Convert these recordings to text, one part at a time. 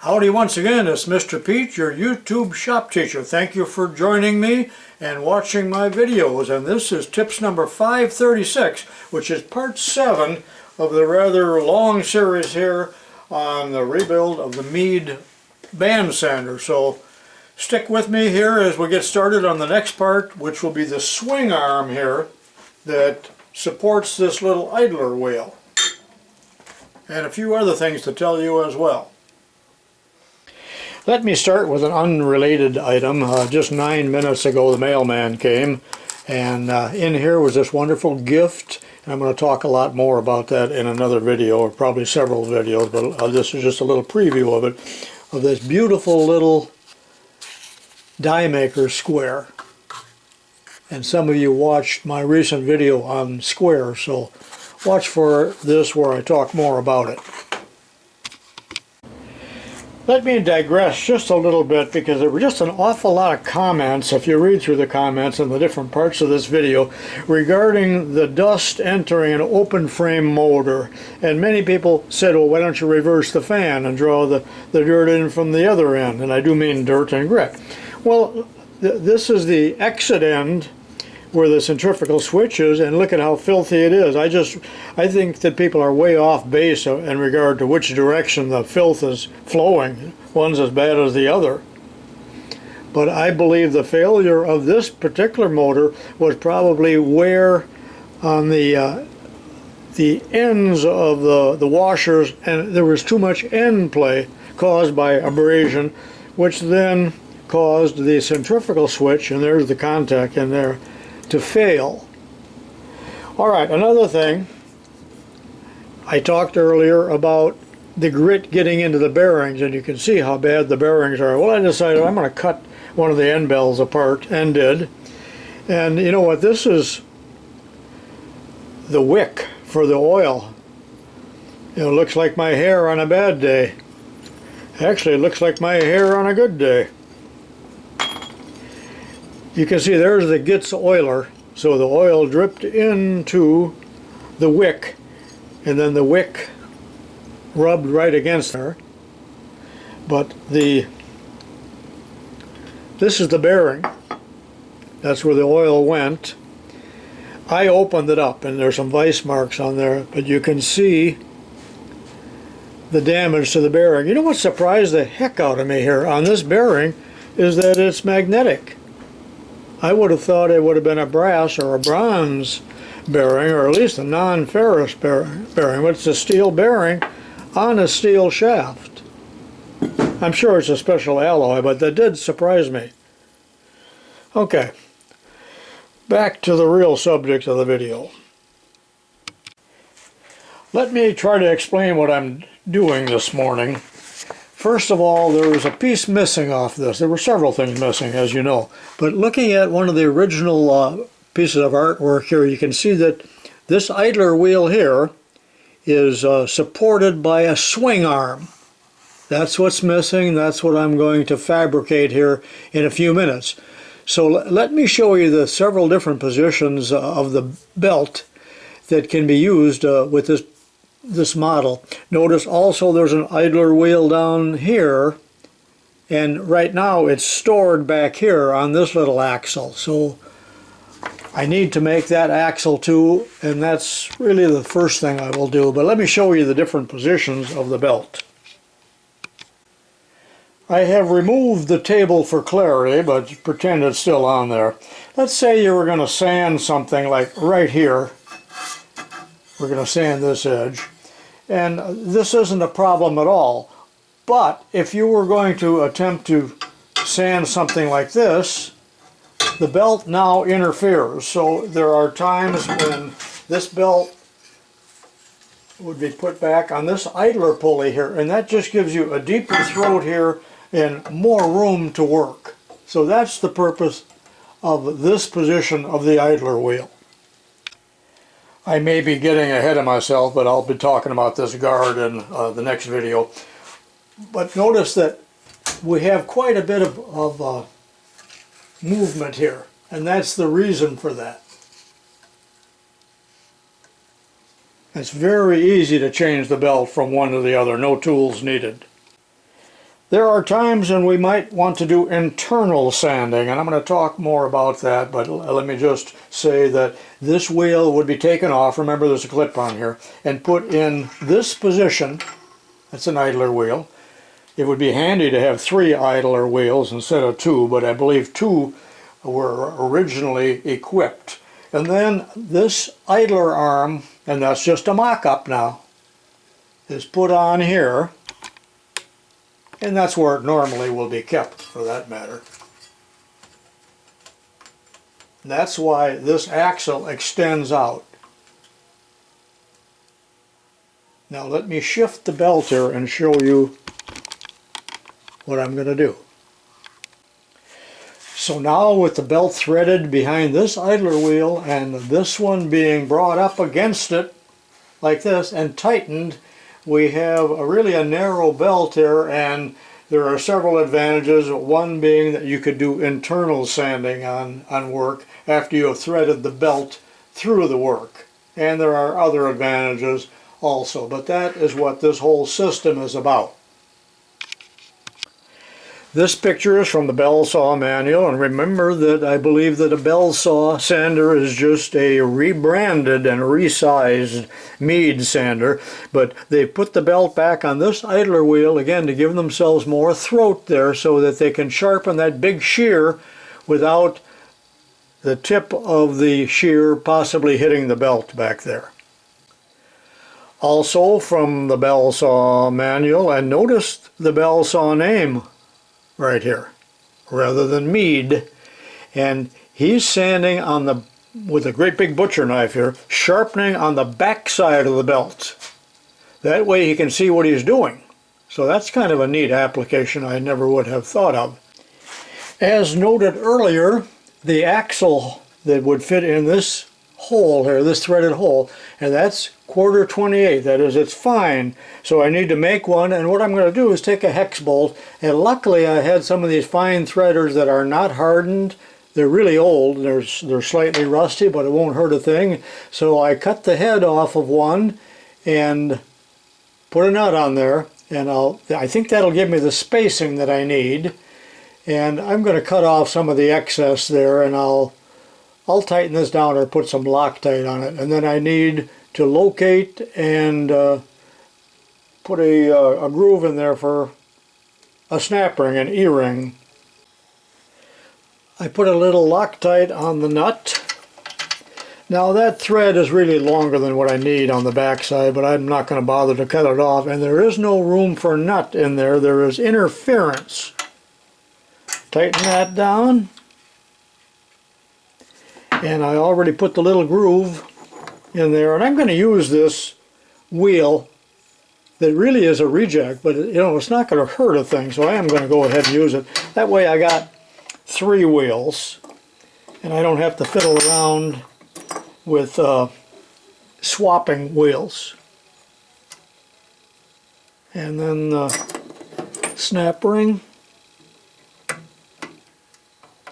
Howdy once again, it's Mr. Pete, your YouTube shop teacher. Thank you for joining me and watching my videos. And this is tips number 536, which is part 7 of the rather long series here on the rebuild of the Mead band sander. So stick with me here as we get started on the next part, which will be the swing arm here that supports this little idler wheel. And a few other things to tell you as well. Let me start with an unrelated item. Just 9 minutes ago the mailman came, and in here was this wonderful gift, and I'm going to talk a lot more about that in another video, or probably several videos, but this is just a little preview of it, of this beautiful little die maker square. And some of you watched my recent video on squares, so watch for this where I talk more about it. Let me digress just a little bit, because there were just an awful lot of comments, if you read through the comments in the different parts of this video, regarding the dust entering an open frame motor. And many people said, well, why don't you reverse the fan and draw the dirt in from the other end? And I do mean dirt and grit. Well, this is the exit end where the centrifugal switch is, and look at how filthy it is. I think that people are way off base in regard to which direction the filth is flowing. One's as bad as the other. But I believe the failure of this particular motor was probably where on the ends of the washers, and there was too much end play caused by abrasion, which then caused the centrifugal switch, and there's the contact in there, to fail. Alright, another thing, I talked earlier about the grit getting into the bearings, and you can see how bad the bearings are. Well, I decided I'm going to cut one of the end bells apart, and did. And you know what, this is the wick for the oil. It looks like my hair on a bad day. Actually, it looks like my hair on a good day. You can see there's the Gitz oiler, so the oil dripped into the wick, and then the wick rubbed right against her. But this is the bearing. That's where the oil went. I opened it up, and there's some vice marks on there, but you can see the damage to the bearing. You know what surprised the heck out of me here on this bearing is that it's magnetic. I would have thought it would have been a brass or a bronze bearing, or at least a non-ferrous bearing, but it's a steel bearing on a steel shaft. I'm sure it's a special alloy, but that did surprise me. Okay, back to the real subject of the video. Let me try to explain what I'm doing this morning. First of all, there was a piece missing off this. There were several things missing, as you know. But looking at one of the original pieces of artwork here, you can see that this idler wheel here is supported by a swing arm. That's what's missing. That's what I'm going to fabricate here in a few minutes. So let me show you the several different positions of the belt that can be used with this model. Notice also there's an idler wheel down here, and right now it's stored back here on this little axle. So I need to make that axle too, and that's really the first thing I will do. But let me show you the different positions of the belt. I have removed the table for clarity, but pretend it's still on there. Let's say you were going to sand something like right here. We're going to sand this edge. And this isn't a problem at all. But if you were going to attempt to sand something like this, the belt now interferes. So there are times when this belt would be put back on this idler pulley here, and that just gives you a deeper throat here and more room to work. So that's the purpose of this position of the idler wheel. I may be getting ahead of myself, but I'll be talking about this guard in the next video. But notice that we have quite a bit of movement here, and that's the reason for that. It's very easy to change the belt from one to the other, no tools needed. There are times when we might want to do internal sanding, and I'm going to talk more about that, but let me just say that this wheel would be taken off, remember there's a clip on here, and put in this position. That's an idler wheel. It would be handy to have 3 idler wheels instead of 2, but I believe 2 were originally equipped. And then this idler arm, and that's just a mock-up now, is put on here. And that's where it normally will be kept, for that matter. That's why this axle extends out. Now let me shift the belt here and show you what I'm going to do. So now with the belt threaded behind this idler wheel and this one being brought up against it like this and tightened, we have really a narrow belt here, and there are several advantages, one being that you could do internal sanding on work after you have threaded the belt through the work. And there are other advantages also, but that is what this whole system is about. This picture is from the bell saw manual, and remember that I believe that a bell saw sander is just a rebranded and resized Mead sander, but they've put the belt back on this idler wheel again to give themselves more throat there so that they can sharpen that big shear without the tip of the shear possibly hitting the belt back there. Also from the bell saw manual, and notice the bell saw name right here rather than Mead, and he's sanding on the with a great big butcher knife here, sharpening on the back side of the belt. That way he can see what he's doing. So that's kind of a neat application I never would have thought of. As noted earlier, the axle that would fit in this hole here, this threaded hole, and that's 1/4 that is, it's fine. So I need to make one, and what I'm going to do is take a hex bolt, and luckily I had some of these fine threaders that are not hardened. They're really old, they're slightly rusty, but it won't hurt a thing. So I cut the head off of one and put a nut on there, and I think that'll give me the spacing that I need. And I'm going to cut off some of the excess there, and I'll tighten this down or put some Loctite on it. And then I need to locate and put a groove in there for a snap ring, an E-ring. I put a little Loctite on the nut. Now that thread is really longer than what I need on the back side, but I'm not going to bother to cut it off. And there is no room for nut in there. There is interference. Tighten that down. And I already put the little groove in there, and I'm going to use this wheel that really is a reject, but you know, it's not going to hurt a thing, so I am going to go ahead and use it. That way I got 3 wheels, and I don't have to fiddle around with swapping wheels. And then the snap ring,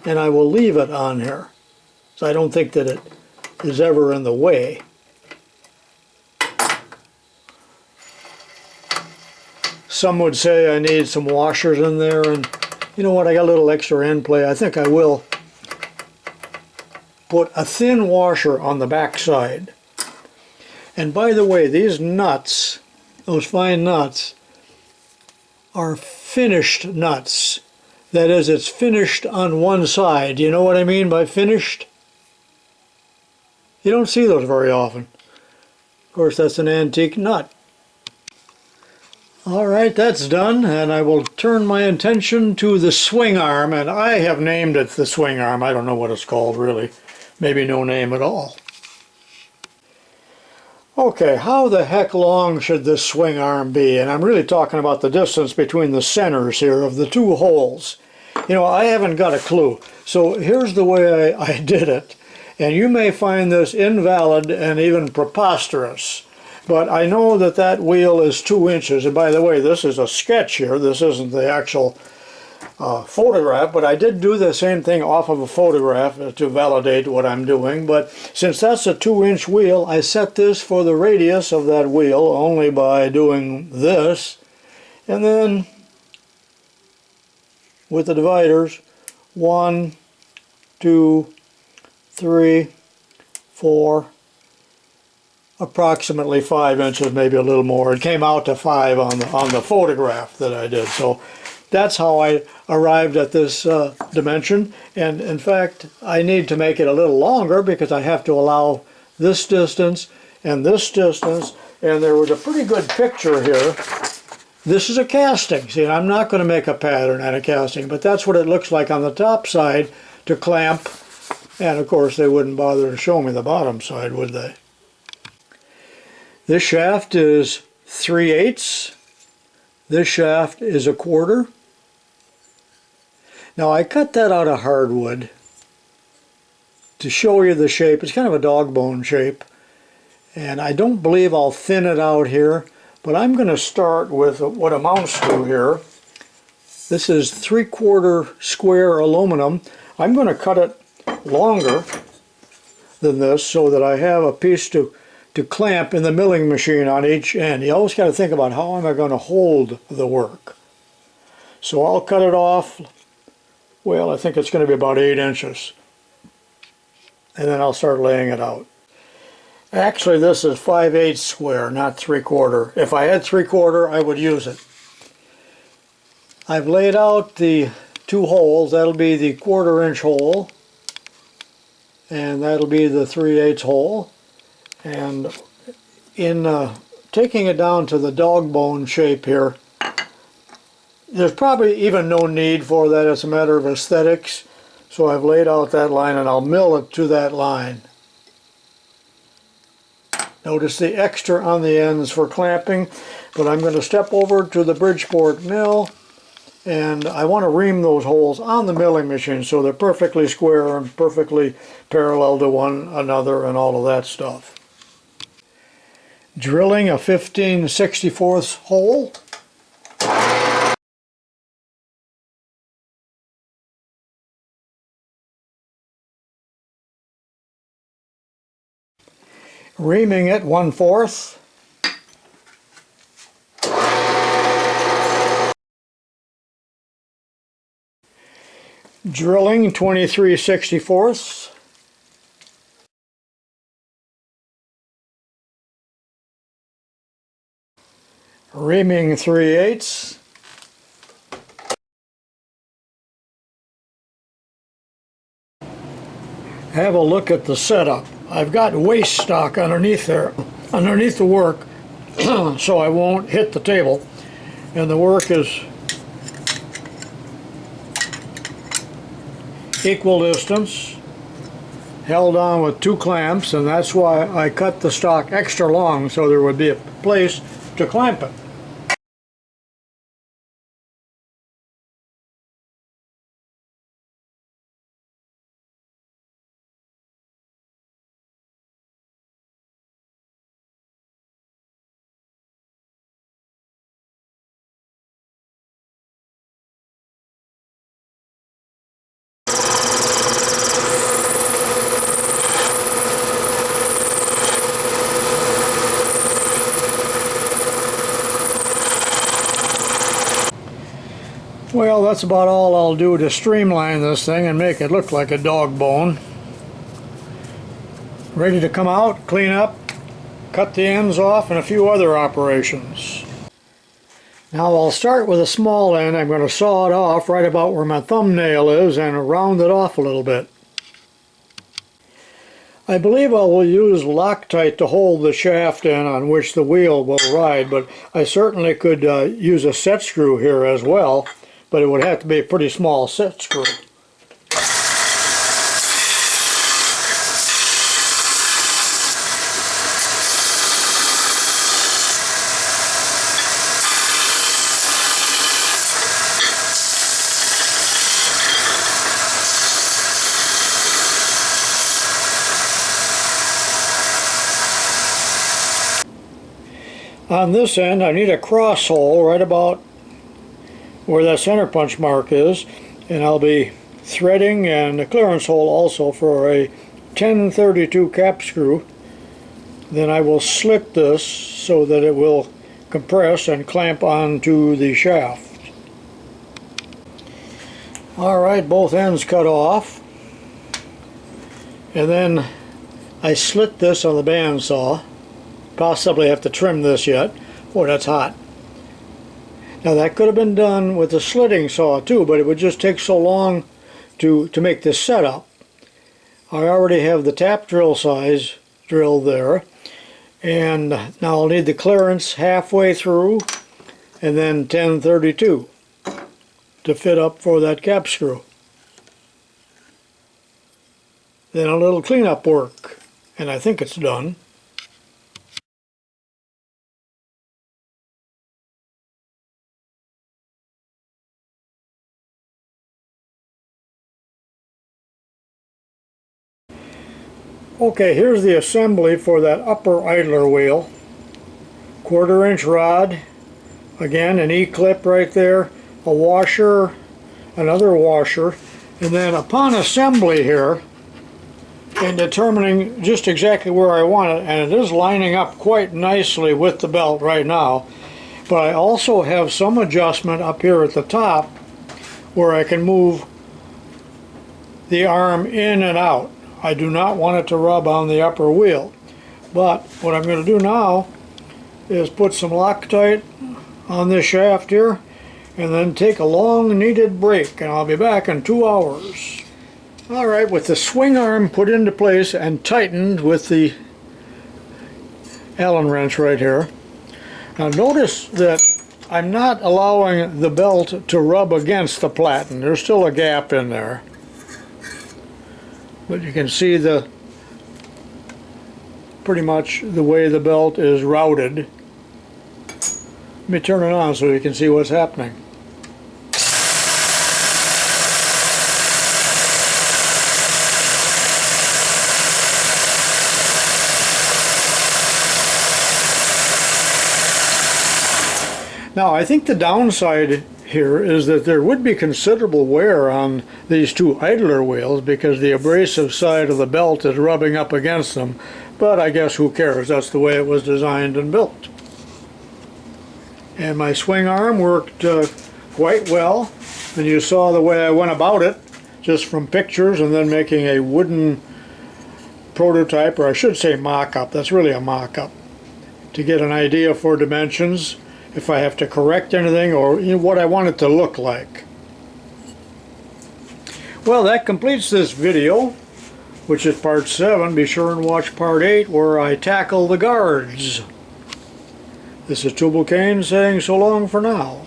and I will leave it on here. So I don't think that it is ever in the way. Some would say I need some washers in there, and you know what, I got a little extra end play. I think I will put a thin washer on the back side. And by the way, these nuts, those fine nuts, are finished nuts. That is, it's finished on one side. You know what I mean by finished? You don't see those very often. Of course, that's an antique nut. Alright, that's done, and I will turn my attention to the swing arm, and I have named it the swing arm. I don't know what it's called, really. Maybe no name at all. Okay, how the heck long should this swing arm be? And I'm really talking about the distance between the centers here of the 2 holes. You know, I haven't got a clue. So here's the way I did it. And you may find this invalid and even preposterous. But I know that that wheel is 2 inches. And by the way, this is a sketch here. This isn't the actual photograph. But I did do the same thing off of a photograph to validate what I'm doing. But since that's a 2-inch wheel, I set this for the radius of that wheel only by doing this. And then with the dividers. 1, 2, 3, 4, approximately 5 inches, maybe a little more. It came out to 5 on the photograph that I did. So that's how I arrived at this dimension. And in fact, I need to make it a little longer because I have to allow this distance and this distance. And there was a pretty good picture here. This is a casting. See, I'm not going to make a pattern out of casting, but that's what it looks like on the top side to clamp. And of course, they wouldn't bother to show me the bottom side, would they? This shaft is 3/8. This shaft is 1/4. Now I cut that out of hardwood to show you the shape. It's kind of a dog bone shape. And I don't believe I'll thin it out here, but I'm going to start with what amounts to here. This is 3/4 square aluminum. I'm going to cut it longer than this so that I have a piece to clamp in the milling machine on each end. You always got to think about how am I going to hold the work. So I'll cut it off, well, I think it's going to be about 8 inches. And then I'll start laying it out. Actually, this is 5/8 square, not 3/4. If I had 3/4, I would use it. I've laid out the 2 holes. That'll be the 1/4 inch hole, and that'll be the 3/8 hole. And in taking it down to the dog bone shape here, there's probably even no need for that. It's a matter of aesthetics. So I've laid out that line and I'll mill it to that line. Notice the extra on the ends for clamping, but I'm going to step over to the Bridgeport mill, and I want to ream those holes on the milling machine so they're perfectly square and perfectly parallel to one another and all of that stuff. Drilling a 15/64 hole. Reaming it 1/4. Drilling 23/64. Reaming 3/8. Have a look at the setup. I've got waste stock underneath there, underneath the work, so I won't hit the table. And the work is equal distance, held on with 2 clamps, and that's why I cut the stock extra long so there would be a place to clamp it. Well, that's about all I'll do to streamline this thing and make it look like a dog bone. Ready to come out, clean up, cut the ends off, and a few other operations. Now I'll start with a small end. I'm going to saw it off right about where my thumbnail is and round it off a little bit. I believe I will use Loctite to hold the shaft in on which the wheel will ride, but I certainly could use a set screw here as well, but it would have to be a pretty small set screw. On this end, I need a cross hole right about where that center punch mark is, and I'll be threading and a clearance hole also for a 1032 cap screw. Then I will slip this so that it will compress and clamp onto the shaft. Alright, both ends cut off. And then I slit this on the bandsaw. Possibly have to trim this yet. Oh, that's hot. Now that could have been done with a slitting saw too, but it would just take so long to make this setup. I already have the tap drill size drilled there, and now I'll need the clearance halfway through and then 1032 to fit up for that cap screw. Then a little cleanup work, and I think it's done. Okay, here's the assembly for that upper idler wheel. 1/4 inch rod, again an E-clip right there, a washer, another washer, and then upon assembly here, in determining just exactly where I want it, and it is lining up quite nicely with the belt right now, but I also have some adjustment up here at the top where I can move the arm in and out. I do not want it to rub on the upper wheel, but what I'm going to do now is put some Loctite on this shaft here and then take a long needed break, and I'll be back in 2 hours. Alright, with the swing arm put into place and tightened with the Allen wrench right here. Now notice that I'm not allowing the belt to rub against the platen. There's still a gap in there. But you can see pretty much the way the belt is routed. Let me turn it on so you can see what's happening. Now I think the downside here is that there would be considerable wear on these two idler wheels because the abrasive side of the belt is rubbing up against them, but I guess who cares, that's the way it was designed and built. And my swing arm worked quite well, and you saw the way I went about it just from pictures and then making a wooden prototype, or I should say mock-up, that's really a mock-up, to get an idea for dimensions, if I have to correct anything, or what I want it to look like. Well, that completes this video, which is part 7. Be sure and watch part 8 where I tackle the guards. This is tubalcain saying so long for now.